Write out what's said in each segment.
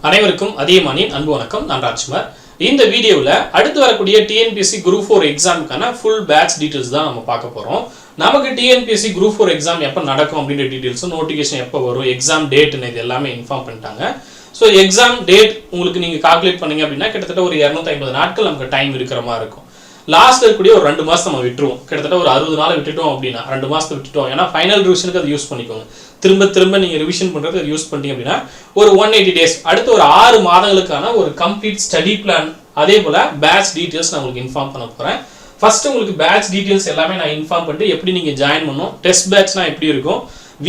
அனைவருக்கும் அதியமானின் அன்பு வணக்கம். நான் ராஜ்குமார். இந்த வீடியோவில் அடுத்து வரக்கூடிய டிஎன்பிஎஸ்சி குரூப் 4 எக்ஸாமுக்கான ஃபுல் பேட்ச் டீட்டெயில்ஸ் தான் நம்ம பார்க்க போகிறோம். நமக்கு டிஎன்பிஎஸ்சி குரூப் 4 எக்ஸாம் எப்போ நடக்கும் அப்படின்ற டீட்டெயில்ஸும் நோட்டிஃபிகேஷன் எப்போ வரும், எக்ஸாம் டேட்னு இது எல்லாமே இன்ஃபார்ம் பண்ணிட்டாங்க. ஸோ எக்ஸாம் டேட் உங்களுக்கு நீங்கள் கால்குலேட் பண்ணீங்க அப்படின்னா கிட்டத்தட்ட ஒரு 250 நாட்கள் நமக்கு டைம் இருக்கிற மாதிரி இருக்கும். லாஸ்ட் இருக்கக்கூடிய ஒரு 2 மாதம் நம்ம விட்டுருவோம். கிட்டத்தட்ட ஒரு 60 நாள் விட்டுட்டோம் அப்படின்னா 2 மாதத்தை விட்டுட்டோம். ஏன்னா ஃபைனல் ரிவிஷனுக்கு அதை யூஸ் பண்ணிக்கோங்க. திரும்ப நீங்கள் ரிவிஷன் பண்ணுறது யூஸ் பண்ணிட்டீங்க அப்படின்னா ஒரு 180 டேஸ் அடுத்து ஒரு 6 மாதங்களுக்கான ஒரு கம்ப்ளீட் ஸ்டடி பிளான், அதே போல் பேட்ச் டீட்டெயில்ஸ் நான் உங்களுக்கு இன்ஃபார்ம் பண்ண போகிறேன். ஃபர்ஸ்ட் உங்களுக்கு பேட்ச் டீட்டெயில்ஸ் எல்லாமே நான் இன்ஃபார்ம் பண்ணிட்டு எப்படி நீங்கள் ஜாயின் பண்ணணும், டெஸ்ட் பேட்ச்னா எப்படி இருக்கும்,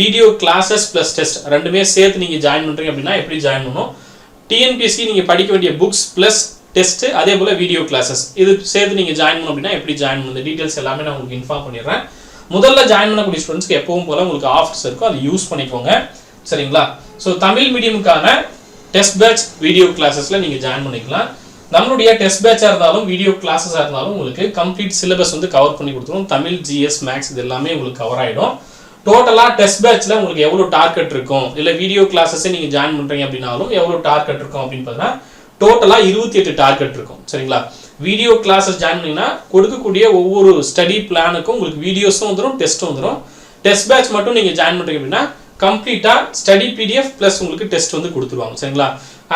வீடியோ கிளாஸஸ் ப்ளஸ் டெஸ்ட் ரெண்டுமே சேர்த்து நீங்கள் ஜாயின் பண்ணுறீங்க அப்படின்னா எப்படி ஜாயின் பண்ணணும், டிஎன்பிஎஸ்சி நீங்கள் படிக்க வேண்டிய புக்ஸ் ப்ளஸ் டெஸ்ட் அதே போல் வீடியோ கிளாஸஸ் இது சேர்த்து நீங்கள் ஜாயின் பண்ணணும் அப்படின்னா எப்படி ஜாயின் பண்ணணும், டீட்டெயில்ஸ் எல்லாமே நான் உங்களுக்கு இன்ஃபார்ம் பண்ணிடுறேன். முதல்ல ஜாயின் பண்ணக்கூடிய ஸ்டூடெண்ட்ஸ்க்கு எப்பவும் போல உங்களுக்கு ஆஃபர்ஸ் இருக்கும், அதை யூஸ் பண்ணிக்கோங்க. சரிங்களா? ஸோ தமிழ் மீடியமுக்கான டெஸ்ட் பேட்ச் வீடியோ கிளாஸஸில் நீங்கள் ஜாயின் பண்ணிக்கலாம். நம்மளுடைய டெஸ்ட் பேட்சாக இருந்தாலும் வீடியோ கிளாஸஸாக இருந்தாலும் உங்களுக்கு கம்ப்ளீட் சிலபஸ் வந்து கவர் பண்ணி கொடுத்துரும். தமிழ், ஜிஎஸ், மேக்ஸ் இது எல்லாமே உங்களுக்கு கவர் ஆகிடும். டோட்டலாக டெஸ்ட் பேட்சில் உங்களுக்கு எவ்வளோ டார்கெட் இருக்கும், இல்லை வீடியோ கிளாஸஸே நீங்கள் ஜாயின் பண்ணுறீங்க அப்படின்னாலும் எவ்வளோ டார்கெட் இருக்கும் அப்படின்னு பார்த்தீங்கன்னா டோட்டலாக 28 டார்கெட் இருக்கும். சரிங்களா? வீடியோ கிளாஸஸ் ஜாயின் பண்ணிங்கன்னா கொடுக்கக்கூடிய ஒவ்வொரு ஸ்டடி பிளானுக்கும் உங்களுக்கு வீடியோஸும் வந்துடும், டெஸ்ட்டும் வந்துடும். டெஸ்ட் பேட்ச் மட்டும் நீங்கள் ஜாயின் பண்ணுறீங்க அப்படின்னா கம்ப்ளீட்டாக ஸ்டடி பிடிஎஃப் ப்ளஸ் உங்களுக்கு டெஸ்ட் வந்து கொடுத்துருவாங்க. சரிங்களா?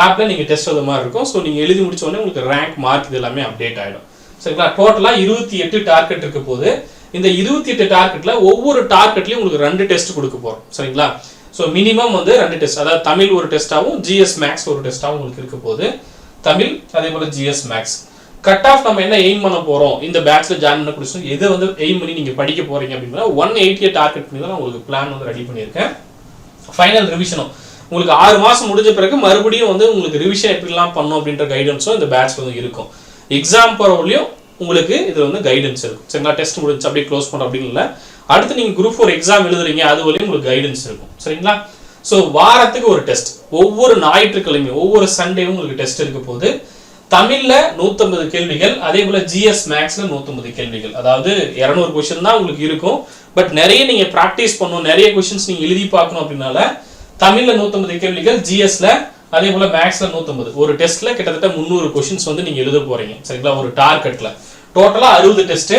ஆப்பில் நீங்கள் டெஸ்ட் வந்த மாதிரி இருக்கும். ஸோ நீங்கள் எழுதி முடிச்ச உடனே உங்களுக்கு ரேங்க் மார்க் இது எல்லாமே அப்டேட் ஆகிடும். சரிங்களா? டோட்டலாக 28 டார்கெட் இருக்க போது இந்த 28 டார்கெட்டில் ஒவ்வொரு டார்கெட்லையும் உங்களுக்கு 2 டெஸ்ட் கொடுக்க போகிறோம். சரிங்களா? ஸோ மினிமம் வந்து 2 டெஸ்ட், அதாவது தமிழ் ஒரு டெஸ்ட்டாகவும் ஜிஎஸ் மேக்ஸ் ஒரு டெஸ்ட்டாகவும் உங்களுக்கு இருக்க போது. தமிழ் அதே போல் ஜிஎஸ் மேக்ஸ் கட் ஆஃப் நம்ம என்ன எய்ம் பண்ண போகிறோம், இந்த பேட்சில் ஜாயின் பண்ண கொடுத்து எதை வந்து எய்ம் பண்ணி நீங்கள் படிக்க போகிறீங்க அப்படின்னா 180 டார்கெட் பண்ணி தான் நான் உங்களுக்கு பிளான் வந்து ரெடி பண்ணியிருக்கேன். ஃபைனல் ரிவிஷனும் உங்களுக்கு 6 மாதம் முடிஞ்ச பிறகு மறுபடியும் வந்து உங்களுக்கு ரிவிஷன் எப்படிலாம் பண்ணும் அப்படின்ற கைடன்ஸும் இந்த பேட்ச் வந்து இருக்கும். எக்ஸாம் போகிறவங்களையும் உங்களுக்கு இதில் வந்து கைடன்ஸ் இருக்கும். சரிங்களா? டெஸ்ட் முடிஞ்சு அப்படியே க்ளோஸ் பண்ணுறோம் அப்படின்னு இல்லை, அடுத்து நீங்கள் குரூப் 4 எக்ஸாம் எழுதுறீங்க அது வரையும் உங்களுக்கு கைடன்ஸ் இருக்கும். சரிங்களா? ஸோ வாரத்துக்கு ஒரு டெஸ்ட், ஒவ்வொரு ஞாயிற்றுக்கிழமையும் ஒவ்வொரு சண்டேவும் உங்களுக்கு டெஸ்ட் இருக்க போது. தமிழ்ல 150 கேள்விகள், அதே போல ஜிஎஸ் மேக்ஸ்ல 150 கேள்விகள், அதாவது 200 கொஸ்டின் தான் உங்களுக்கு இருக்கும். பட் நிறைய நீங்க பிராக்டிஸ் பண்ணணும், நிறைய கொஸ்டின்ஸ் நீங்க எழுதி பார்க்கணும் அப்படின்னால தமிழ்ல 150 கேள்விகள், ஜிஎஸ்ல அதே போல மேக்ஸ்ல 150, ஒரு டெஸ்ட்ல கிட்டத்தட்ட 300 கொஸ்டின்ஸ் வந்து நீங்க எழுத போறீங்க. சரிங்களா? ஒரு டார்கெட்ல டோட்டலா 60 டெஸ்ட்.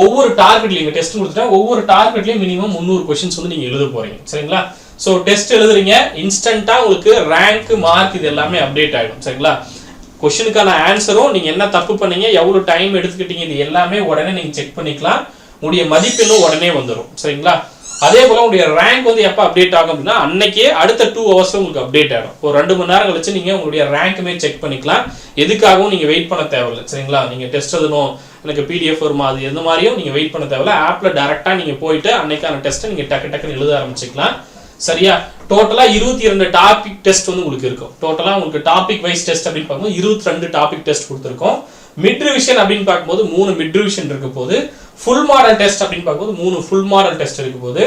ஒவ்வொரு டார்கெட்லயும் டெஸ்ட் கொடுத்துட்டா ஒவ்வொரு டார்கெட்லயும் மினிமம் 300 கொஸ்டின்ஸ் வந்து நீங்க எழுத போறீங்க. சரிங்களா? ஸோ டெஸ்ட் எழுதுறீங்க, இன்ஸ்டன்டா உங்களுக்கு ரேங்க் மார்க் இது எல்லாமே அப்டேட் ஆகிடும். சரிங்களா? கொஸ்டினுக்கான ஆன்சரும் நீங்க என்ன தப்பு பண்ணீங்க, எவ்வளவு டைம் எடுத்துக்கிட்டீங்க, இது எல்லாமே உடனே நீங்க செக் பண்ணிக்கலாம். உங்களுடைய மதிப்பெண்ணும் உடனே வந்துடும். சரிங்களா? அதே போல உங்களுடைய ரேங்க் வந்து எப்போ அப்டேட் ஆகும் அப்படின்னா அன்னைக்கே அடுத்த 2 ஹவர்ஸ்ல உங்களுக்கு அப்டேட் ஆகும். ஒரு 2 மணி நேரம் கழிச்சு நீங்க உங்களுடைய ரேங்க்குமே செக் பண்ணிக்கலாம். எதுக்காகவும் நீங்க வெயிட் பண்ண தேவையில்லை. சரிங்களா? நீங்க டெஸ்ட் எழுதணும், எனக்கு பிடிஎஃப் வருமா, அது எந்த மாதிரியும் நீங்க வெயிட் பண்ண தேவையில்லை. ஆப்ல டைரக்டா நீங்க போயிட்டு அன்னைக்கான டெஸ்ட்டை நீங்க டக்குன்னு எழுத ஆரம்பிச்சுக்கலாம். சரியா? டோட்டலா 22 டாபிக் டெஸ்ட் வந்து உங்களுக்கு இருக்கும். டோட்டலா உங்களுக்கு டாபிக் வைஸ் டெஸ்ட் அப்படின்னு பார்க்கும்போது 22 டாபிக் டெஸ்ட் கொடுத்துருக்கோம். மிட் ரிவிஷன் அப்படின்னு பார்க்கும்போது 3 மிட் ரிவிஷன் இருக்க போது, ஃபுல் மாடல் டெஸ்ட் அப்படின்னு பார்க்கும்போது 3 ஃபுல் மாடல் டெஸ்ட் இருக்க போது.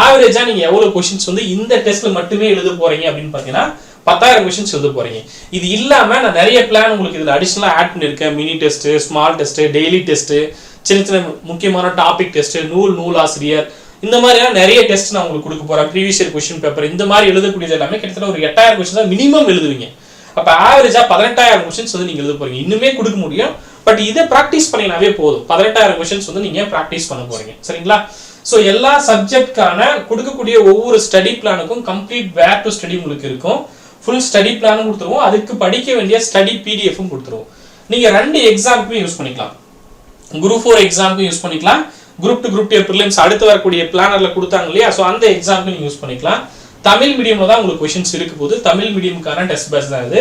ஆவரேஜா நீங்க எவ்வளவு கொஸ்டின்ஸ் வந்து இந்த டெஸ்ட்ல மட்டுமே எழுத போறீங்க அப்படின்னு பாத்தீங்கன்னா 10,000 கொஸ்டின்ஸ் எழுத போறீங்க. இது இல்லாம நான் நிறைய பிளான் உங்களுக்கு இதுல அடிஷனலா ஆட் பண்ணிருக்கேன். Mini test, small test, daily test, சின்ன முக்கியமான டாபிக் டெஸ்ட், நூல் ஆசிரியர், இந்த மாதிரியான நிறைய டெஸ்ட் நான் உங்களுக்கு கொடுக்க போறேன். ப்ரீவியஸ் இயர் கொஸ்டின் பேப்பர் இந்த மாதிரி எழுதக்கூடியது எல்லாமே கிட்டத்தட்ட ஒரு 8000 கொஸ்டின் தான் மினிமம் எழுதுவீங்க. அப்ப ஆவரேஜா 18,000 கொஸ்டின்ஸ் வந்து நீங்க எழுத போறீங்க. இன்னுமே கொடுக்க முடியும், பட் இதை பிராக்டிஸ் பண்ணினாவே போதும். 18,000 கொஸ்டின்ஸ் வந்து நீங்க பிராக்டிஸ் பண்ண போறீங்க. சரிங்களா? ஸோ எல்லா சப்ஜெக்ட்கான கொடுக்கக்கூடிய ஒவ்வொரு ஸ்டடி பிளானுக்கும் கம்ப்ளீட் வேர் டு ஸ்டடி உங்களுக்கு இருக்கும். ஃபுல் ஸ்டடி பிளானும் கொடுத்துருவோம், அதுக்கு படிக்க வேண்டிய ஸ்டடி பிடிஎஃப்பும் கொடுத்துருவோம். நீங்க 2 எக்ஸாமுக்கும் யூஸ் பண்ணிக்கலாம். குரூப் 4 எக்ஸாமுக்கும் யூஸ் பண்ணிக்கலாம். குரூப் 2 குரூப் 2 ப்ரிலிம்ஸ் அடுத்து வரக்கூடிய பிளானர்ல கொடுத்தாங்க இல்லையா, ஸோ அந்த எக்ஸாமுக்கு நீங்க யூஸ் பண்ணிக்கலாம். தமிழ் மீடியம்ல தான் உங்களுக்கு கொஸ்டின்ஸ் இருக்க போது. தமிழ் மீடியமுக்கான டெஸ்ட் பேட்ச் தான் இது.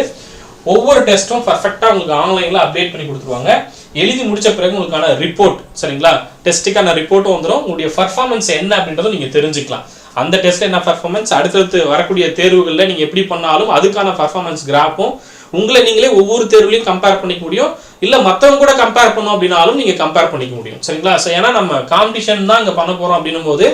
ஒவ்வொரு டெஸ்ட்டும் பர்ஃபெக்டா உங்களுக்கு ஆன்லைன்ல அப்டேட் பண்ணி கொடுத்துருவாங்க. எழுதி முடிச்ச பிறகு உங்களுக்கான ரிப்போர்ட், சரிங்களா, டெஸ்ட்டுக்கான ரிப்போர்ட்டும் வந்துடும். உங்களுடைய பர்ஃபார்மன்ஸ் என்ன அப்படின்றத நீங்க தெரிஞ்சுக்கலாம். அந்த டெஸ்ட்ல என்ன பர்ஃபார்மன்ஸ், அடுத்தடுத்து வரக்கூடிய தேர்வுகளில் நீங்க எப்படி பண்ணாலும் அதுக்கான பர்ஃபார்மன்ஸ் கிராஃபும் உங்களை நீங்களே ஒவ்வொரு தேர்வுலையும் கம்பேர் பண்ணிக்க முடியும். இல்ல மற்றவங்க கூட கம்பேர் பண்ணோம் அப்படின்னாலும் நீங்க கம்பேர் பண்ணிக்க முடியும். சரிங்களா? ஏன்னா நம்ம காம்படிஷன் தான் இங்க பண்ண போறோம் அப்படின்னும் போது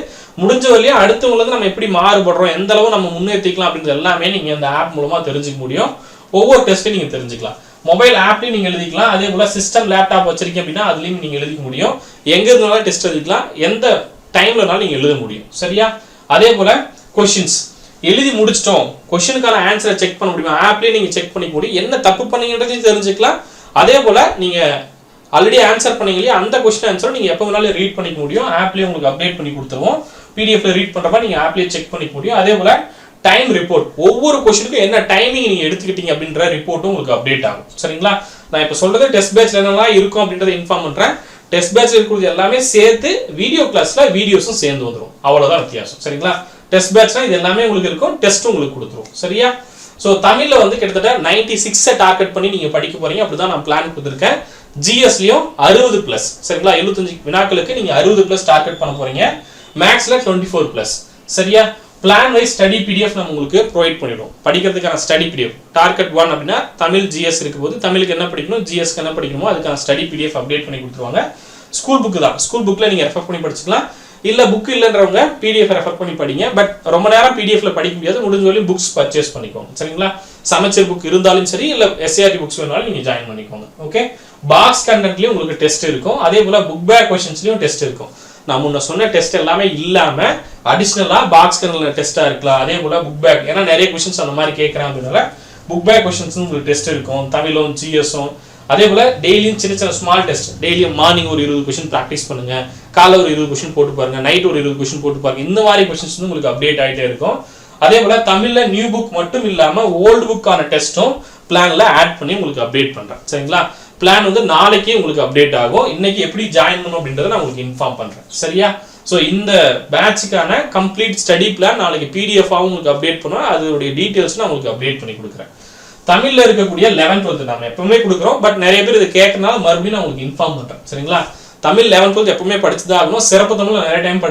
முடிஞ்ச வரையும் அடுத்தவங்களுக்கு நம்ம எப்படி மாறுபடுறோம், எந்த அளவு நம்ம முன்னேற்றிக்கலாம் அப்படின்றது எல்லாமே நீங்க இந்த ஆப் மூலமா தெரிஞ்சுக்க முடியும். ஒவ்வொரு டெஸ்ட்டையும் நீங்க தெரிஞ்சுக்கலாம். மொபைல் ஆப்லையும் நீங்க எழுதிக்கலாம், அதே போல சிஸ்டம் லேப்டாப் வச்சிருக்கீங்க அப்படின்னா அதுலயும் நீங்க எழுதிக்க முடியும். எங்க இருந்தாலும் டெஸ்ட் எழுதிக்கலாம், எந்த டைம்லனாலும் நீங்க எழுத முடியும். சரியா? அதே போல கொஸ்டின்ஸ் எழுதி முடிச்சிட்டோம், கொஸ்டினுக்கான ஆன்சரை செக் பண்ண முடியுமா, ஆப்லேயே நீங்கள் செக் பண்ணிக்க முடியும், என்ன தப்பு பண்ணீங்கன்றதையும் தெரிஞ்சுக்கலாம். அதே போல் நீங்கள் ஆல்ரெடி ஆன்சர் பண்ணீங்க இல்லையா, அந்த கொஸ்டின் ஆன்சரை நீங்கள் எப்போ வேணாலும் ரீட் பண்ணிக்க முடியும். ஆப்லேயே உங்களுக்கு அப்டேட் பண்ணி கொடுத்துருவோம். பிடிஎஃப்ல ரீட் பண்ணுறப்ப நீங்கள் ஆப்லேயே செக் பண்ணிக்க முடியும். அதே போல் டைம் ரிப்போர்ட், ஒவ்வொரு கொஸ்டினுக்கும் என்ன டைமிங் நீங்கள் எடுத்துக்கிட்டீங்க அப்படின்ற ரிப்போர்ட்டும் உங்களுக்கு அப்டேட் ஆகும். சரிங்களா, நான் இப்போ சொல்றது டெஸ்ட் பேட்ச்ல என்னெல்லாம் இருக்கும் அப்படின்றத இன்ஃபார்ம் பண்ணுறேன். டெஸ்ட் பேட்ச்ல இருக்கிறது எல்லாமே சேர்த்து வீடியோ கிளாஸ்ல வீடியோஸும் சேர்ந்து வந்துடும், அவ்வளோதான் வித்தியாசம். சரிங்களா, டெஸ்ட் பேட்ச்னா இது எல்லாமே உங்களுக்கு இருக்கும், டெஸ்ட்டும் உங்களுக்கு கொடுத்துரும். சரியா, ஸோ தமிழில் வந்து கிட்டத்தட்ட 96 டார்கெட் பண்ணி நீங்கள் படிக்க போறீங்க, அப்படிதான் நான் பிளான் கொடுத்துருக்கேன். ஜிஎஸ்லையும் 60+, சரிங்களா, 75 வினாக்களுக்கு நீங்கள் 60+ டார்கெட் பண்ண போறீங்க. மேக்ஸ்ல 24+. சரியா, பிளான் வைஸ் ஸ்டடி பிடிஎஃப் நம்ம உங்களுக்கு ப்ரொவைட் பண்ணிடுவோம். படிக்கிறதுக்கான ஸ்டடி பிடிஎஃப் டார்கெட் 1 அப்படின்னா தமிழ் ஜிஎஸ் இருக்கும் போது தமிழுக்கு என்ன படிக்கணும், ஜிஎஸ்க்கு என்ன படிக்கணுமோ அதுக்கான ஸ்டடி பிடிஎஃப் அப்டேட் பண்ணி கொடுத்துருவாங்க. ஸ்கூல் புக்கு தான், ஸ்கூல் புக்கில் நீங்கள் ரெஃபர் பண்ணி படிச்சுக்கலாம். இல்லை புக் இல்லைன்றவங்க பிடிஎஃப் ரெஃபர் பண்ணி படிங்க. பட் ரொம்ப நேரம் பிடிஎஃப்ல படிக்க முடியாது, முடிஞ்ச வரையும் புக்ஸ் பர்ச்சேஸ் பண்ணிக்கோங்க. சரிங்களா, சமச்சீர் புக் இருந்தாலும் சரி, இல்லை எஸ்ஏஆர்டி புக்ஸ் வேணாலும் நீங்கள் ஜாயின் பண்ணிக்கோங்க. ஓகே, பாக்ஸ் கண்டென்ட்லயும் உங்களுக்கு டெஸ்ட் இருக்கும். அதே போல புக் பேக் கொஸ்டின்ஸ்லயும் டெஸ்ட் இருக்கும். நான் முன்ன சொன்ன டெஸ்ட் எல்லாமே இல்லாம அடிஷனலா பாக்ஸ் கண்டென்ட்ல டெஸ்டா இருக்கலாம். அதே போல புக் பேக், ஏன்னா நிறைய கொஸ்டின்ஸ் அந்த மாதிரி கேட்கறாங்க அப்படினால புக் பேக் கொஸ்டின்ஸ் உங்களுக்கு டெஸ்ட் இருக்கும், தமிழும் ஜிஎஸும். அதே போல டெய்லியும் சின்ன சின்ன ஸ்மால் டெஸ்ட், டெய்லியும் மார்னிங் ஒரு 20 கொஸ்டின் ப்ராக்டிஸ் பண்ணுங்க, காலை ஒரு 20 கொஸ்டின் போட்டு பாருங்க, நைட் ஒரு 20 கொஸ்டின் போட்டு பாருங்க. இந்த மாதிரி கொஸ்டின்ஸ் வந்து உங்களுக்கு அப்டேட் ஆகிட்டே இருக்கும். அதே போல தமிழ்ல நியூ புக் மட்டும் இல்லாம ஓல்டு புக்கான டெஸ்ட்டும் பிளான்ல ஆட் பண்ணி உங்களுக்கு அப்டேட் பண்றேன். சரிங்களா, பிளான் வந்து நாளைக்கே உங்களுக்கு அப்டேட் ஆகும். இன்னைக்கு எப்படி ஜாயின் பண்ணணும் அப்படின்றத நான் உங்களுக்கு இன்ஃபார்ம் பண்றேன். சரியா, ஸோ இந்த பேட்சுக்கான கம்ப்ளீட் ஸ்டடி பிளான் நாளைக்கு பிடிஎஃபாகவும் உங்களுக்கு அப்டேட் பண்ணுவேன். அதோடைய டீட்டெயில்ஸ் நான் உங்களுக்கு அப்டேட் பண்ணி கொடுக்குறேன். தமிழ்ல இருக்கக்கூடிய 11th 12th நம்ம எப்பவுமே கொடுக்குறோம். பட் நிறைய பேர் இதை கேட்கறதுனால மறுபடியும் நான் உங்களுக்கு இன்ஃபார்ம் பண்றேன். சரிங்களா, தமிழ் 11th 12th எப்பவுமே படிச்சுதான் ஆகணும். சிறப்பு தமிழ் நிறைய டைம்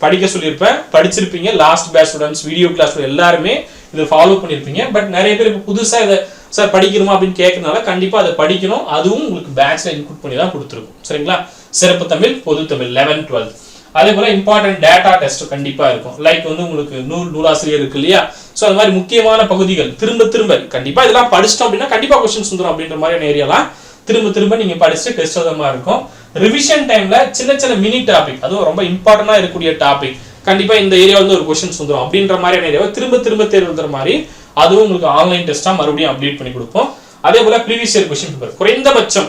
படிக்க சொல்லியிருப்பேன், படிச்சிருப்பீங்க. Last batch students, video class எல்லாருமே இதை ஃபாலோ பண்ணியிருப்பீங்க. பட் நிறைய பேர் இப்போ புதுசா இதை சார் படிக்கணுமா அப்படின்னு கேட்கறதுனால கண்டிப்பா அதை படிக்கணும். அதுவும் உங்களுக்கு பேட்ச்ல இன்க்ளூட் பண்ணி தான் கொடுத்துருக்கும். சரிங்களா, சிறப்பு தமிழ், பொது தமிழ் 11th 12th. அதே போல இம்பார்ட்டன்ட் டேட்டா டெஸ்ட் கண்டிப்பா இருக்கும். லைக் வந்து உங்களுக்கு நூலாசிரியர் இருக்கு இல்லையா, ஸோ அந்த மாதிரி முக்கியமான பகுதிகள் திரும்ப கண்டிப்பா இதெல்லாம் படிச்சிட்டோம் அப்படின்னா கண்டிப்பா கொஸ்டின்ஸ் வந்துடும் அப்படின்ற மாதிரியான ஏரியாலாம் திரும்ப நீங்க படிச்சுட்டு டெஸ்ட் எழுத மாதிரி இருக்கும். ரிவிஷன் டைம்ல சின்ன சின்ன மினி டாபிக், அதுவும் ரொம்ப இம்பார்ட்டன்டா இருக்கக்கூடிய டாபிக், கண்டிப்பா இந்த ஏரியா வந்து ஒரு கொஸ்டின்ஸ் வந்துடும் அப்படின்ற மாதிரியான ஏரியாவை திரும்ப தேர்வு எழுதுற மாதிரி அதுவும் உங்களுக்கு ஆன்லைன் டெஸ்டா மறுபடியும் அப்டேட் பண்ணி கொடுப்போம். அதே போல ப்ரீவியஸ் இயர் கொஸ்டின் பேப்பர் குறைந்தபட்சம்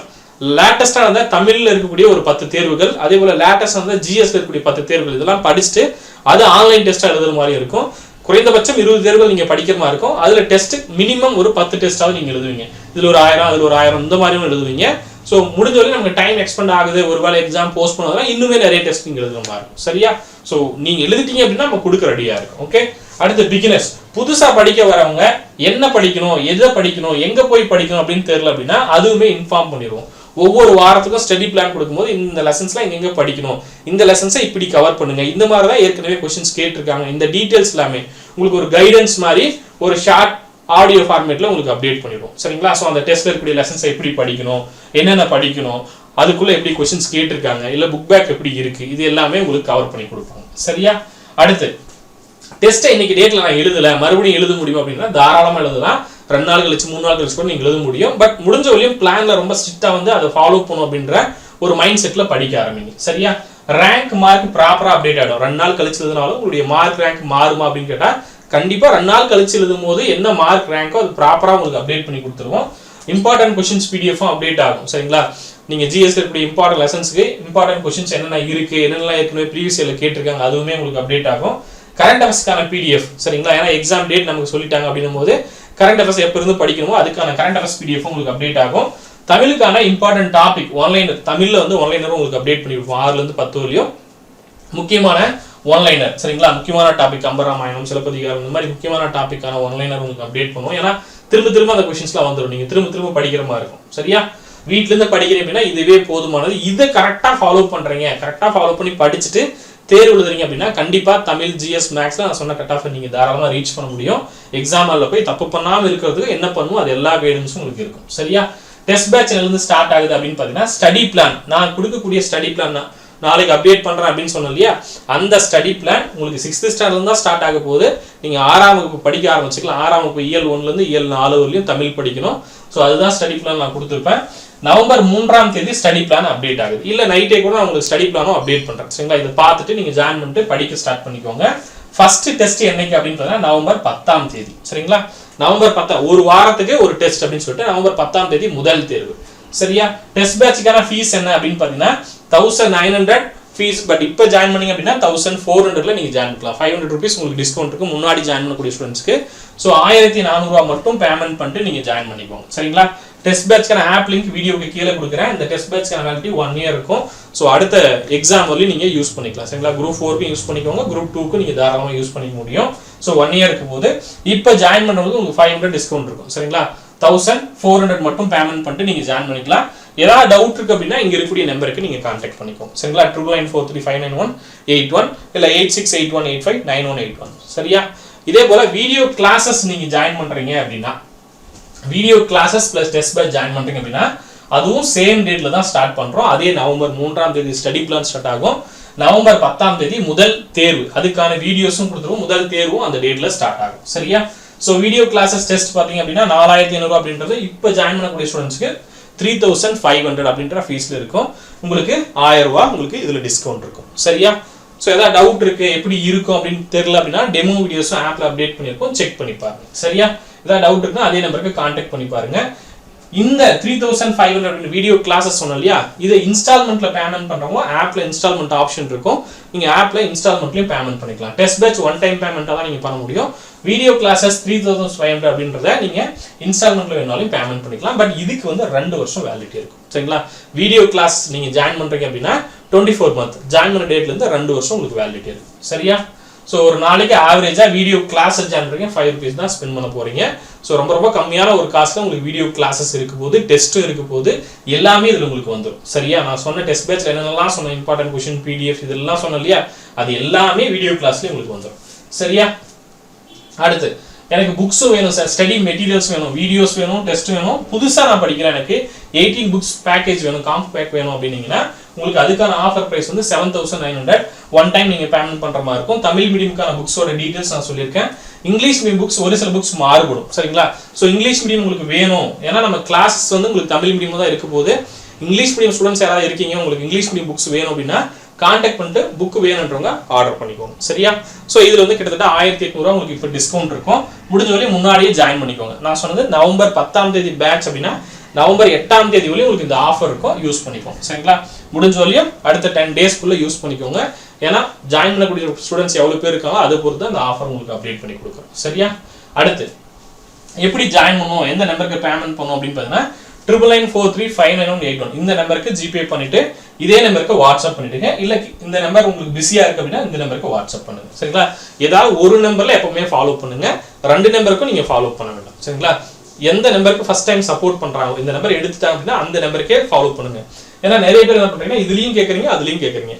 லேட்டஸ்டா இருந்த தமிழ்ல இருக்கக்கூடிய ஒரு 10 தேர்வுகள், அதே போல லேட்டஸ்டா இருந்த ஜிஎஸ்ல இருக்கக்கூடிய 10 தேர்வுகள், இதெல்லாம் படிச்சுட்டு அது ஆன்லைன் டெஸ்டா எழுதுற மாதிரி இருக்கும். குறைந்தபட்சம் 20 தேர்வுகள் நீங்க படிக்கிற மாதிரி இருக்கும். அதுல டெஸ்ட் மினிமம் ஒரு 10 டெஸ்டாவது நீங்க எழுதுவீங்க. இதுல ஒரு 1000, அதுல ஒரு 1000 இந்த மாதிரியும் எழுதுவீங்க. ஸோ முடிஞ்ச வரையும் நமக்கு டைம் எக்ஸ்பெண்ட் ஆகுது, ஒருவேளை எக்ஸாம் போஸ்ட் பண்ணாதா இன்னுமே நிறைய டெஸ்ட் நீங்க எழுதுற மாதிரி இருக்கும். சரியா, ஸோ நீங்க எழுதிட்டீங்க அப்படின்னா நம்ம கொடுக்க ரெடியா இருக்கும். ஓகே, அடுத்து பிகினர்ஸ், புதுசா படிக்க வரவங்க என்ன படிக்கணும், எதை படிக்கணும், எங்க போய் படிக்கணும் அப்படின்னு தெரியல அப்படின்னா அதுவுமே இன்ஃபார்ம் பண்ணிடுவோம். ஒவ்வொரு வாரத்துக்கும் ஸ்டடி பிளான் கொடுக்கும்போது இந்த லெசன்ஸ்லாம் எங்க படிக்கணும், இந்த லெசன்ஸை இப்படி கவர் பண்ணுங்க, இந்த மாதிரி தான் ஏற்கனவே கொஸ்டின்ஸ் கேட்டிருக்காங்க. இந்த டீடைல்ஸ் எல்லாமே உங்களுக்கு ஒரு கைடன்ஸ் மாதிரி ஒரு ஷார்ட் ஆடியோ ஃபார்மேட்ல உங்களுக்கு அப்டேட் பண்ணிடுவோம். சரிங்களா, ஸோ அந்த டெஸ்ட்ல இருக்கக்கூடிய லெசன்ஸை எப்படி படிக்கணும், என்னென்ன படிக்கணும், அதுக்குள்ள எப்படி கொஸ்டின்ஸ் கேட்டிருக்காங்க, இல்ல புக் பேக் எப்படி இருக்கு, இது எல்லாமே உங்களுக்கு கவர் பண்ணி கொடுப்பாங்க. சரியா, அடுத்து டெஸ்ட்டை இன்னைக்கு டேட்ல நான் எழுதல, மறுபடியும் எழுத முடியும் அப்படின்னா தாராளமா எழுதலாம். 2 நாள் கழிச்சு 3 நாள் கழிச்சு கூட நீங்க எழுத முடியும். பட் முடிஞ்ச வரையும் பிளான்ல ரொம்ப ஸ்ட்ரிக்டா வந்து அதை ஃபாலோ பண்ணும் அப்படின்ற ஒரு மைண்ட் செட்ல படிக்க ஆரம்பிங்க. சரியா, ரேங்க் மார்க் ப்ராப்பரா அப்டேட் ஆகிடும். 2 நாள் கழிச்சு எழுதினாலும் உங்களுடைய மார்க் ரேங்க் மாறுமா அப்படின்னு கேட்டா கண்டிப்பா 2 நாள் கழிச்சு எழுதும் போது என்ன மார்க் ரேங்கோ அது ப்ராப்பரா உங்களுக்கு அப்டேட் பண்ணி கொடுத்துருவோம். இம்பார்ட்டன்ட் கொஸ்டின்ஸ் பிடிஎஃப்பும் அப்டேட் ஆகும். சரிங்களா, நீங்க ஜிஎஸ்ல இருக்கக்கூடிய இம்பார்ட்டன்ட் லெசன்ஸ்க்கு இம்பார்ட்டன்ட் கொஸ்டின்ஸ் என்னென்ன இருக்கு, என்னெல்லாம் ஏற்கனவே ப்ரீவியஸ் இயர்ல கேட்டிருக்காங்க அதுவுமே உங்களுக்கு அப்டேட் ஆகும். கரண்ட் அஃபேர்ஸ்க்கான பிடிஎஃப், சரிங்களா, ஏன்னா எக்ஸாம் டேட் நமக்கு சொல்லிட்டாங்க அப்படின்னும் போது கரண்ட் அஃபேர்ஸ் எப்ப இருந்து படிக்கணுமோ அதுக்கான கரண்ட் அஃபேர்ஸ் பிடிஎஃப் உங்களுக்கு அப்டேட் ஆகும். தமிழுக்கான இம்பார்ட்டன்ட் டாபிக் ஒன்லைனர், தமிழ்ல வந்து ஒன்லைனர் உங்களுக்கு அப்டேட் பண்ணி கொடுப்போம். 6ல இருந்து 10 வரையும் முக்கியமான ஒன்லைனர். சரிங்களா, முக்கியமான டாபிக் கம்பராமாயணம், சிலப்பதிகாரம், இந்த மாதிரி முக்கியமான டாபிக்கான ஒன்லைனர் உங்களுக்கு அப்டேட் பண்ணுவோம். ஏன்னா திரும்ப அந்த கொஸ்டின்ஸ்லாம் வந்துடும், நீங்க திரும்ப படிக்கிற மாதிரி இருக்கும். சரியா, வீட்ல இருந்து படிக்கிறீங்க அப்படின்னா இதுவே போதுமானது. இதை கரெக்டா ஃபாலோ பண்றீங்க, கரெக்டா ஃபாலோ பண்ணி படிச்சுட்டு தேர்வு எழுதுறீங்க அப்படின்னா கண்டிப்பா தமிழ், ஜிஎஸ், மேக்ஸ்ல நான் சொன்ன கட் ஆஃப் நீங்க தாராளமா ரீச் பண்ண முடியும். எக்ஸாம் ஹால்ல போய் தப்பு பண்ணாம இருக்கிறதுக்கு என்ன பண்ணுமோ அது எல்லா கைடன்ஸும் உங்களுக்கு இருக்கும். சரியா, டெஸ்ட் பேட்ச்ல இருந்து ஸ்டார்ட் ஆகுது அப்படின்னு பாத்தீங்கன்னா ஸ்டடி பிளான், நான் கொடுக்கக்கூடிய ஸ்டடி பிளான் நாளைக்கு அப்டேட் பண்றேன் அப்படின்னு சொன்னேன் இல்லையா, அந்த ஸ்டடி பிளான் உங்களுக்கு 6th ஸ்டாண்டர்ட்ல தான் ஸ்டார்ட் ஆக போகுது. நீங்க 6ஆம் வகுப்பு படிக்க ஆரம்பிச்சுக்கலாம். 6ஆம் வகுப்பு இயல் 1ல இருந்து இயல் 4 வரையும் தமிழ் படிக்கணும். ஸோ அதுதான் ஸ்டடி பிளான் நான் கொடுத்துருப்பேன். நவம்பர் 3ஆம் தேதி ஸ்டடி பிளான் அப்டேட் ஆகுது. இல்ல நைட்டே கூட நான் உங்களுக்கு ஸ்டடி பிளானும் அப்டேட் பண்றேன். சரிங்களா, இதை பார்த்துட்டு நீங்க ஜாயின் பண்ணிட்டு படிக்க ஸ்டார்ட் பண்ணிக்கோங்க. ஃபர்ஸ்ட் டெஸ்ட் என்னைக்கு அப்படின்னு பார்த்தீங்கன்னா நவம்பர் 10ஆம் தேதி. சரிங்களா? நவம்பர் 10 ஒரு வாரத்துக்கு ஒரு டெஸ்ட் அப்படின்னு சொல்லிட்டு நவம்பர் 10ஆம் தேதி முதல் தேர்வு. சரியா? டெஸ்ட் பேட்ச்க்கான ஃபீஸ் என்ன அப்படின்னு பார்த்தீங்கன்னா 1900 ஃபீஸ். பட் இப்போ ஜாயின் பண்ணீங்க அப்படின்னா 1400ல நீங்க ஜாயின் பண்ணலாம். 500 rupees உங்களுக்கு டிஸ்கவுண்ட் இருக்கு முன்னாடி ஜாயின் பண்ணக்கூடிய ஸ்டூடெண்ட்ஸ்க்கு. ஸோ 1400 ரூபாய் மட்டும் பேமெண்ட் பண்ணிட்டு நீங்க ஜாயின் பண்ணிக்கோங்க. சரிங்களா? டெஸ்ட் பேட்ச்க்கான ஆப் லிங்க் வீடியோக்கு கீழே கொடுக்குறேன். இந்த டெஸ்ட் பேட்ச்க்கான வேலிடிட்டி 1 year இருக்கும். ஸோ அடுத்த எக்ஸாம் வரலையும் நீங்க யூஸ் பண்ணிக்கலாம். சரிங்களா? குரூப் 4க்கு யூஸ் பண்ணிக்கோங்க, குரூப் 2க்கு நீங்க தாராளமாக யூஸ் பண்ணிக்க முடியும். ஸோ 1 year இருக்கும் போது இப்போ ஜாயின் பண்ணும்போது உங்களுக்கு 500 டிஸ்கவுண்ட் இருக்கும். சரிங்களா? 1400 மட்டும் பேமெண்ட் பண்ணிட்டு நீங்க ஜாயின் பண்ணிக்கலாம். ஏதாவது டவுட் இருக்கு அப்படின்னா இங்க இருக்கக்கூடிய நம்பருக்கு நீங்க கான்டாக்ட் பண்ணிக்கோங்க. சரிங்களா? 9943599181 இல்ல 8681859181. சரியா? இதே போல வீடியோ கிளாसेस நீங்க ஜாயின் பண்றீங்க அப்படின்னா video classes plus test batch join பண்றீங்க அப்படின்னா அதுவும் சேம் டேட்ல தான் ஸ்டார்ட் பண்றோம். அதே நவம்பர் 3ஆம் தேதி ஸ்டடி பிளான் ஸ்டார்ட் ஆகும். நவம்பர் 10ஆம் தேதி முதல் தேர்வு, அதுக்கான வீடியோஸும் கொடுத்துருவோம். முதல் தேர்வும் அந்த டேட்ல ஸ்டார்ட் ஆகும். சரியா? சோ வீடியோ கிளாसेस டெஸ்ட் பாத்தீங்க அப்படின்னா 4500 அப்படின்றது இப்போ ஜாயின் பண்ணக்கூடிய ஸ்டூடண்ட்ஸ்க்கு 3500 அப்படின்ற ஃபீஸ்ல இருக்கும். உங்களுக்கு 1000 ரூபாய் உங்களுக்கு இதுல டிஸ்கவுண்ட் இருக்கும். சரியா? சோ ஏதாவது டவுட் இருக்கு எப்படி இருக்கும் அப்படின்னு தெரியல அப்படின்னா டெமோ வீடியோஸும் ஆப்ல அப்டேட் பண்ணிருக்கோம், செக் பண்ணி பாருங்க. சரியா? ஏதாவது டவுட் இருக்குன்னா அதே நம்பருக்கு கான்டாக்ட் பண்ணி பாருங்க. இந்த 3500 வீடியோ கிளாसेस சொன்னோம் இல்லையா, இதை இன்ஸ்டால்மெண்ட்ல பேமெண்ட் பண்றவங்க ஆப்ல இன்ஸ்டால்மெண்ட் ஆப்ஷன் இருக்கும். நீங்க ஆப்ல இன்ஸ்டால்மெண்ட்லயும் பேமெண்ட் பண்ணிக்கலாம். டெஸ்ட் பேட்ச் ஒன் டைம் பேமெண்டா தான் நீங்க பண்ண முடியும். வீடியோ கிளாसेस 3500 அப்படின்றத நீங்க இன்ஸ்டால்மெண்ட்ல வேணாலும் பேமெண்ட் பண்ணிக்கலாம். பட் இதுக்கு வந்து 2 வருஷம் வேலிடிட்டி இருக்கும். சரிங்களா? வீடியோ கிளாஸ் நீங்க ஜாயின் பண்றீங்க அப்படின்னா 24 month ஜாயின் பண்ண டேட்ல இருந்து 2 வருஷம் உங்களுக்கு வேலிடிட்டி இருக்கும். சரியா? சோ ஒரு நாளைக்கு ஆவரேஜா வீடியோ கிளாஸ் ஜாயின் பண்றீங்க 5 rupees தான் ஸ்பெண்ட் பண்ண போறீங்க. சோ ரொம்ப ரொம்ப கம்மியான ஒரு காஸ்ட்ல உங்களுக்கு வீடியோ கிளாसेस இருக்கு போது, டெஸ்ட் இருக்கு போது, எல்லாமே இதுல உங்களுக்கு வந்துரும். சரியா? நான் சொன்ன டெஸ்ட் பேட்ச்ல என்னென்னலாம் சொன்ன இம்பார்ட்டன்ட் क्वेश्चन PDF இதெல்லாம் சொன்னேன் இல்லையா, அது எல்லாமே வீடியோ கிளாஸ்லயே உங்களுக்கு வந்துரும். சரியா? அடுத்து எனக்கு புக்ஸ் வேணும் சார், ஸ்டடி மெட்டீரியல்ஸ் வேணும், வீடியோஸ் வேணும், டெஸ்ட் வேணும், புதுசா நான் படிக்கிறேன், எனக்கு 18 books பேக்கேஜ் வேணும், காம்போ பேக் வேணும் அப்படினீங்கன்னா உங்களுக்கு அதுக்கான ஆஃபர் பிரைஸ் வந்து 7900 ஒன் டைம் நீங்க பேமெண்ட் பண்ற மாதிரி இருக்கும். தமிழ் மீடியம்க்கான புக்ஸோட டீடைல்ஸ் நான் சொல்லியிருக்கேன். இங்கிலீஷ் மீடியம் புக்ஸ் ஒரு சில புக்ஸ் மாறுபடும். சரிங்களா? சோ இங்கிலீஷ் மீடியம் உங்களுக்கு வேணும், ஏன்னா நம்ம கிளாஸ் வந்து உங்களுக்கு தமிழ் மீடியம் தான் இருக்க போது. இங்கிலீஷ் மீடியம் ஸ்டூடெண்ட்ஸ் யாராவது இருக்கீங்க, உங்களுக்கு இங்கிலீஷ் மீடியம் புக்ஸ் வேணும் அப்படின்னா கான்டாக்ட் பண்ணிட்டு புக் வேணுன்றவங்க ஆர்டர் பண்ணிக்கோங்க. சரியா? சோ இதுல வந்து கிட்டத்தட்ட 1800 உங்களுக்கு இப்போ டிஸ்கவுண்ட் இருக்கும். முடிஞ்ச வரையும் முன்னாடியே ஜாயின் பண்ணிக்கோங்க. நான் சொன்னது நவம்பர் 10ஆம் தேதி பேட்ச் அப்படின்னா நவம்பர் 8ஆம் தேதி வரையும் உங்களுக்கு இந்த ஆஃபர் இருக்கும், யூஸ் பண்ணிக்கோங்க. சரிங்களா? முடிஞ்ச வரையும் அடுத்த 10 daysக்குள்ள யூஸ் பண்ணிக்கோங்க. ஏன்னா ஜாயின் பண்ணக்கூடிய ஸ்டூடெண்ட்ஸ் எவ்வளவு பேர் இருக்காங்க அதை பொறுத்து அந்த ஆஃபர் உங்களுக்கு அப்டேட் பண்ணி கொடுக்குறோம். சரியா? அடுத்து எப்படி ஜாயின் பண்ணணும், எந்த நம்பருக்கு பேமெண்ட் பண்ணணும் அப்படின்னு பார்த்தீங்கன்னா 9994359181 இந்த நம்பருக்கு ஜிபே பண்ணிட்டு இதே நம்பருக்கு வாட்ஸ்அப் பண்ணிடுங்க. இல்ல இந்த நம்பர் உங்களுக்கு பிஸியா இருக்கு அப்படின்னா இந்த நம்பருக்கு வாட்ஸ்அப் பண்ணுங்க. சரிங்களா? ஏதாவது ஒரு நம்பர்ல எப்பவுமே ஃபாலோ பண்ணுங்க, 2 நம்பருக்கும் நீங்க ஃபாலோ பண்ண வேண்டாம். சரிங்களா? எந்த நம்பருக்கு ஃபர்ஸ்ட் டைம் சப்போர்ட் பண்றாங்க, இந்த நம்பர் எடுத்துட்டாங்க அப்படின்னா அந்த நம்பருக்கே ஃபாலோ பண்ணுங்க. ஏன்னா நிறைய பேர் என்ன பண்றீங்கன்னா இதுலயும் கேக்குறீங்க அதுலயும் கேக்குறீங்க,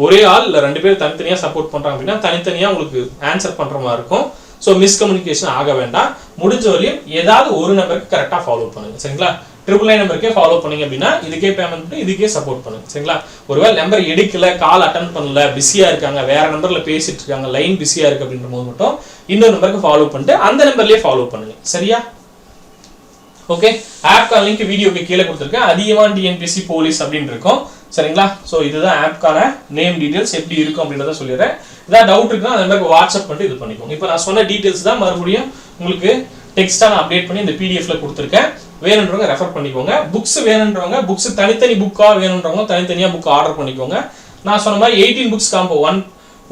ஒரே ஆள் இல்ல 2 பேர் தனித்தனியா சப்போர்ட் பண்றாங்க அப்படின்னா தனித்தனியா உங்களுக்கு ஆன்சர் பண்ற மாதிரி இருக்கும். சோ மிஸ்கம்யூனிகேஷன் ஆக வேண்டாம். முடிஞ்ச வரையும் ஏதாவது ஒரு நம்பருக்கு கரெக்டா ஃபாலோ பண்ணுங்க. சரிங்களா? 999 நம்பருக்கே ஃபாலோ பண்ணீங்க அப்படின்னா இதுக்கே பேமெண்ட் பண்ணி இதுக்கே சப்போர்ட் பண்ணுங்க. சரிங்களா? ஒருவேளை நம்பர் எடுக்கல, கால் அட்டெண்ட் பண்ணல, பிஸியா இருக்காங்க, வேற நம்பர்ல பேசிட்டு இருக்காங்க, லைன் பிஸியா இருக்கு அப்படின்ற போது மட்டும் இன்னொரு நம்பருக்கு ஃபாலோ பண்ணிட்டு அந்த நம்பர்லயே ஃபாலோ பண்ணுங்க. சரியா? ஓகே, ஆப்கான லிங்க் வீடியோக்கு கீழே கொடுத்துருக்கேன். அதியமான் டிஎன்பிஎஸ்சி போலீஸ் அப்படின்னு இருக்கும். சரிங்களா? ஸோ இதுதான் ஆப்கான நேம் டீடைல்ஸ் எப்படி இருக்கும் அப்படின்றத சொல்லிடுறேன். ஏதாவது டவுட் இருக்குன்னா அந்த மாதிரி வாட்ஸ்அப் பண்ணிட்டு இது பண்ணிக்கோங்க. இப்போ நான் சொன்ன டீடைல்ஸ் தான் மறுபடியும் உங்களுக்கு டெக்ஸ்டா நான் அப்டேட் பண்ணி இந்த பிடிஎஃப்ல கொடுத்துருக்கேன். வேணுன்றவங்க ரெஃபர் பண்ணிக்கோங்க. புக்ஸ் வேணுன்றவங்க, புக்ஸ் தனித்தனி புக்கா வேணுன்றவங்க தனித்தனியா புக் ஆர்டர் பண்ணிக்கோங்க. நான் சொன்ன மாதிரி 18 books காம்போ 1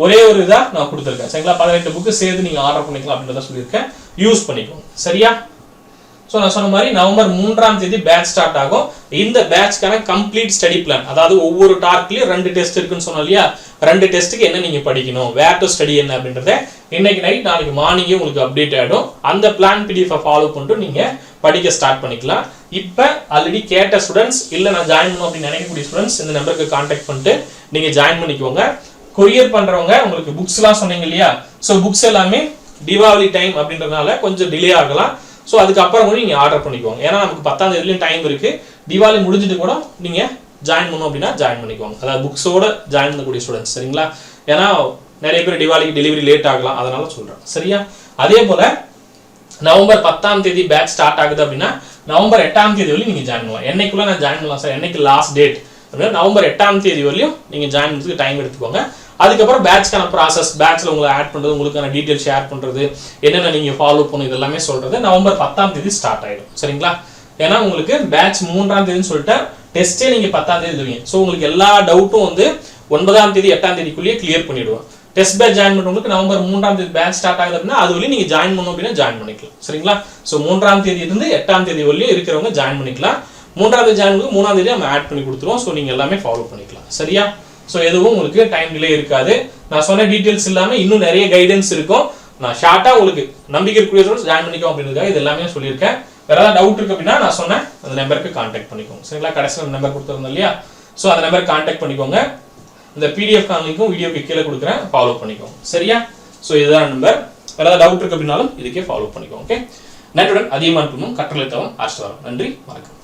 ஒரே ஒரு இதா நான் கொடுத்துருக்கேன். சரிங்களா? 18 புக்கு சேர்த்து நீங்க ஆர்டர் பண்ணிக்கலாம் அப்படின்றத சொல்லியிருக்கேன். யூஸ் பண்ணிக்கோங்க. சரியா? சோ நான் சொன்ன மாதிரி நவம்பர் 3ஆம் தேதி பேட்ச் ஸ்டார்ட் ஆகும். இந்த பேட்ச்க்கான கம்ப்ளீட் ஸ்டடி பிளான், அதாவது ஒவ்வொரு டார்க்லயும் 2 டெஸ்ட் இருக்குன்னு சொன்னோம் இல்லையா, 2 டெஸ்ட்டுக்கு என்ன நீங்க படிக்கணும், வேர் டு ஸ்டடி என்ன அப்படின்றத இன்னைக்கு நைட் நாளைக்கு மார்னிங்கே உங்களுக்கு அப்டேட் ஆயிடும். அந்த பிளான் பிடிஎஃப் ஃபாலோ பண்ணிட்டு நீங்க படிக்க ஸ்டார்ட் பண்ணிக்கலாம். இப்போ ஆல்ரெடி கேட்ட ஸ்டூடெண்ட்ஸ் இல்ல நான் ஜாயின் பண்ணணும் அப்படின்னு நினைக்கக்கூடிய ஸ்டூடெண்ட்ஸ் இந்த நம்பருக்கு கான்டாக்ட் பண்ணிட்டு நீங்க ஜாயின் பண்ணிக்கோங்க. கொரியர் பண்றவங்க உங்களுக்கு புக்ஸ் எல்லாம் சொன்னீங்க இல்லையா, சோ புக்ஸ் எல்லாமே தீபாவளி டைம் அப்படின்றதுனால கொஞ்சம் டிலே ஆகலாம். சோ அதுக்கப்புறம் கூட நீங்க ஆர்டர் பண்ணிக்கோங்க. ஏன்னா நமக்கு 10ஆம் தேதியிலும் டைம் இருக்கு. தீபாவளி முடிஞ்சிட்டு கூட நீங்க ஜாயின் பண்ணணும் அப்படின்னா ஜாயின் பண்ணிக்கோங்க. அதாவது புக்ஸோட ஜாயின் பண்ணக்கூடிய ஸ்டூடெண்ட்ஸ். சரிங்களா? ஏன்னா நிறைய பேர் தீபாவளிக்கு டெலிவரி லேட் ஆகலாம், அதனால சொல்றேன். சரியா? அதே போல நவம்பர் 10ஆம் தேதி பேட்ச் ஸ்டார்ட் ஆகுது அப்படின்னா நவம்பர் 8ஆம் தேதி வரையும் நீங்க ஜாயின் பண்ணலாம். என்னைக்குள்ள நான் ஜாயின் பண்ணலாம் சார், என்னைக்கு லாஸ்ட் டேட் அப்படின்னா நவம்பர் 8ஆம் தேதி வரையும் நீங்க ஜாயின் பண்ணுறதுக்கு டைம் எடுத்துக்கோங்க. அதுக்கப்புறம் பேட்ச்க்கான ப்ராசஸ், பேட்ச்ல உங்களை ஆட் பண்றது, உங்களுக்கான டீடைல் ஷேர் பண்றது, என்னென்ன நீங்க ஃபாலோ பண்ணணும் இதெல்லாமே சொல்றது நவம்பர் 10ஆம் தேதி ஸ்டார்ட் ஆயிடும். சரிங்களா? ஏன்னா உங்களுக்கு பேட்ச் 3ஆம் தேதின்னு சொல்லிட்டு டெஸ்டே நீங்க 10ஆம் தேதி எழுதுவீங்க. ஸோ உங்களுக்கு எல்லா டவுட்டும் வந்து 9ஆம் தேதி 8ஆம் தேதிக்குள்ளேயே கிளியர் பண்ணிடுவோம். டெஸ்ட் பேட்ச் ஜாயின் பண்ணுறவங்களுக்கு நவம்பர் 3ஆம் தேதி பேட்ச் ஸ்டார்ட் ஆகுது அப்படின்னா அது வரையும் நீங்க ஜாயின் பண்ணணும் அப்படின்னா ஜாயின் பண்ணிக்கலாம். சரிங்களா? ஸோ 3ஆம் தேதி இருந்து 8ஆம் தேதி வரையும் இருக்கிறவங்க ஜாயின் பண்ணிக்கலாம். 3ஆம் தேதி ஜாயின் பண்ணி 3ஆம் தேதி நம்ம ஆட் பண்ணி கொடுத்துருவோம். ஸோ நீங்க எல்லாமே ஃபாலோ பண்ணிக்கலாம். சரியா? ஸோ எதுவும் உங்களுக்கு டைம் டிலே இருக்காது. நான் சொன்ன டீடைல்ஸ் இல்லாமல் இன்னும் நிறைய கைடன்ஸ் இருக்கும். நான் ஷார்ட்டா உங்களுக்கு நம்பிக்கை இருக்கக்கூடிய ஜாயின் பண்ணிக்கோ அப்படின்றதுக்காக இது எல்லாமே சொல்லியிருக்கேன். வேற ஏதாவது டவுட் இருக்கு அப்படின்னா நான் சொன்னேன் அந்த நம்பருக்கு கான்டாக்ட் பண்ணிக்கோங்க. சரிங்களா? கடைசியில் நம்பர் கொடுத்துருந்தோம் இல்லையா? ஸோ அந்த நம்பருக்கு கான்டாக்ட் பண்ணிக்கோங்க. இந்த பிடிஎஃப் லிங்க்கும் வீடியோக்கு கீழே கொடுக்குறேன், ஃபாலோ பண்ணிக்கோங்க. சரியா? ஸோ இதுதான் நம்பர். வேற ஏதாவது டவுட் இருக்கு அப்படின்னாலும் இதுக்கே ஃபாலோ பண்ணிக்கோங்க. ஓகே, நன்றியுடன் அதியமான் குழுமம் கற்றலை தவம் ஆசிர்வாதம். நன்றி, வணக்கம்.